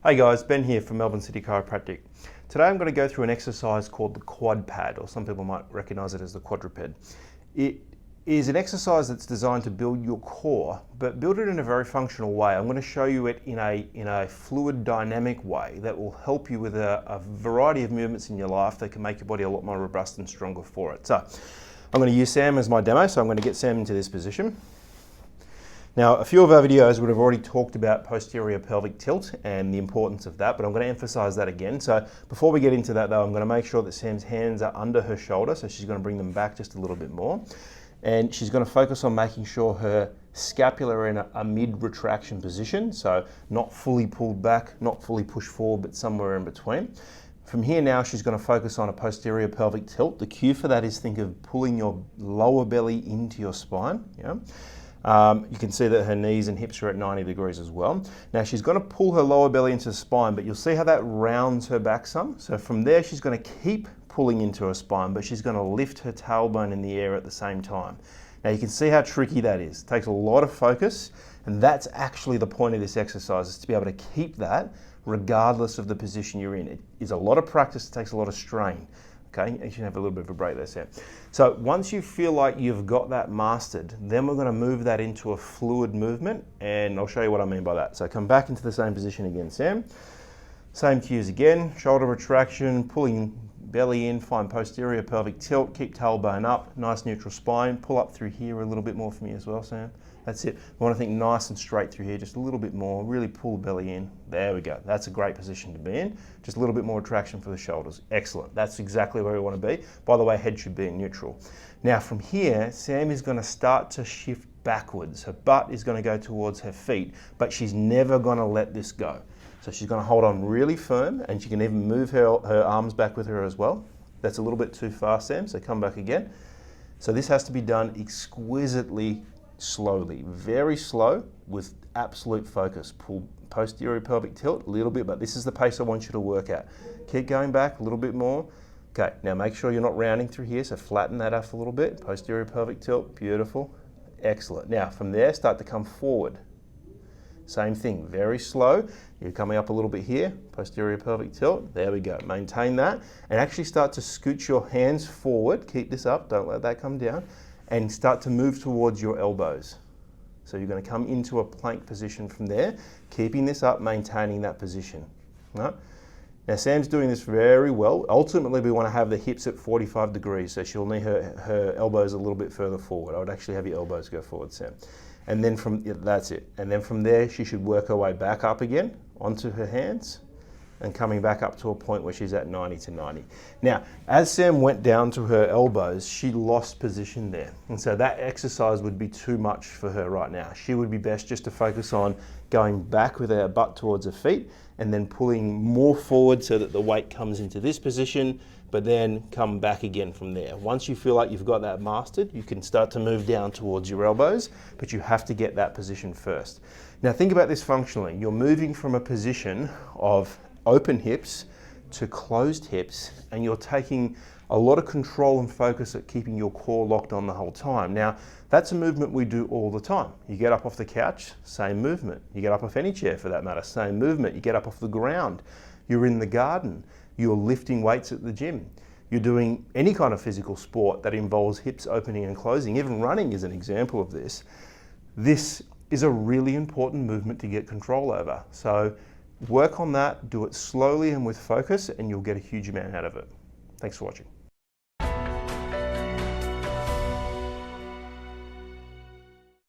Hey guys, Ben here from Melbourne City Chiropractic. Today I'm going to go through an exercise called the quad pad, or some people might recognize it as the quadruped. It is an exercise that's designed to build your core, but build it in a very functional way. I'm going to show you it in a fluid, dynamic way that will help you with a variety of movements in your life that can make your body a lot more robust and stronger for it. So I'm going to use Sam as my demo, so I'm going to get Sam into this position. Now, a few of our videos would have already talked about posterior pelvic tilt and the importance of that, but I'm going to emphasize that again. So before we get into that though, I'm going to make sure that Sam's hands are under her shoulder, so she's going to bring them back just a little bit more. And she's going to focus on making sure her scapula are in a mid-retraction position, so not fully pulled back, not fully pushed forward, but somewhere in between. From here now, she's going to focus on a posterior pelvic tilt. The cue for that is think of pulling your lower belly into your spine. Yeah. You can see that her knees and hips are at 90 degrees as well. Now she's going to pull her lower belly into the spine, but you'll see how that rounds her back some. So from there she's going to keep pulling into her spine, but she's going to lift her tailbone in the air at the same time. Now you can see how tricky that is. It takes a lot of focus, and that's actually the point of this exercise, is to be able to keep that regardless of the position you're in. It is a lot of practice, it takes a lot of strain. Okay, you should have a little bit of a break there, Sam. So once you feel like you've got that mastered, then we're going to move that into a fluid movement, and I'll show you what I mean by that. So come back into the same position again, Sam. Same cues again, shoulder retraction, pulling belly in, find posterior pelvic tilt, keep tailbone up, nice neutral spine, pull up through here a little bit more for me as well, Sam. That's it. We want to think nice and straight through here, just a little bit more, really pull the belly in. There we go. That's a great position to be in. Just a little bit more traction for the shoulders. Excellent. That's exactly where we want to be. By the way, head should be in neutral. Now from here, Sam is going to start to shift backwards. Her butt is going to go towards her feet, but she's never going to let this go. So she's going to hold on really firm, and she can even move her arms back with her as well. That's a little bit too fast, Sam, so come back again. So this has to be done exquisitely slowly, very slow with absolute focus. Pull posterior pelvic tilt a little bit, but this is the pace I want you to work at. Keep going back a little bit more. Okay, now make sure you're not rounding through here, so flatten that off a little bit. Posterior pelvic tilt, beautiful, excellent. Now from there, start to come forward. Same thing, very slow. You're coming up a little bit here, posterior pelvic tilt. There we go. Maintain that and actually start to scoot your hands forward. Keep this up, don't let that come down, and start to move towards your elbows. So you're going to come into a plank position from there, keeping this up, maintaining that position. Right? Now Sam's doing this very well. Ultimately we want to have the hips at 45 degrees, so she'll need her elbows a little bit further forward. I would actually have your elbows go forward, Sam. And then that's it. And then from there, she should work her way back up again onto her hands and coming back up to a point where she's at 90 to 90. Now, as Sam went down to her elbows, she lost position there. And so that exercise would be too much for her right now. She would be best just to focus on going back with her butt towards her feet and then pulling more forward so that the weight comes into this position, but then come back again from there. Once you feel like you've got that mastered, you can start to move down towards your elbows, but you have to get that position first. Now think about this functionally. You're moving from a position of open hips to closed hips, and you're taking a lot of control and focus at keeping your core locked on the whole time. Now, that's a movement we do all the time. You get up off the couch, same movement. You get up off any chair for that matter, same movement. You get up off the ground. You're in the garden. You're lifting weights at the gym. You're doing any kind of physical sport that involves hips opening and closing. Even running is an example of this. This is a really important movement to get control over. So work on that, do it slowly and with focus, and you'll get a huge amount out of it. Thanks for watching.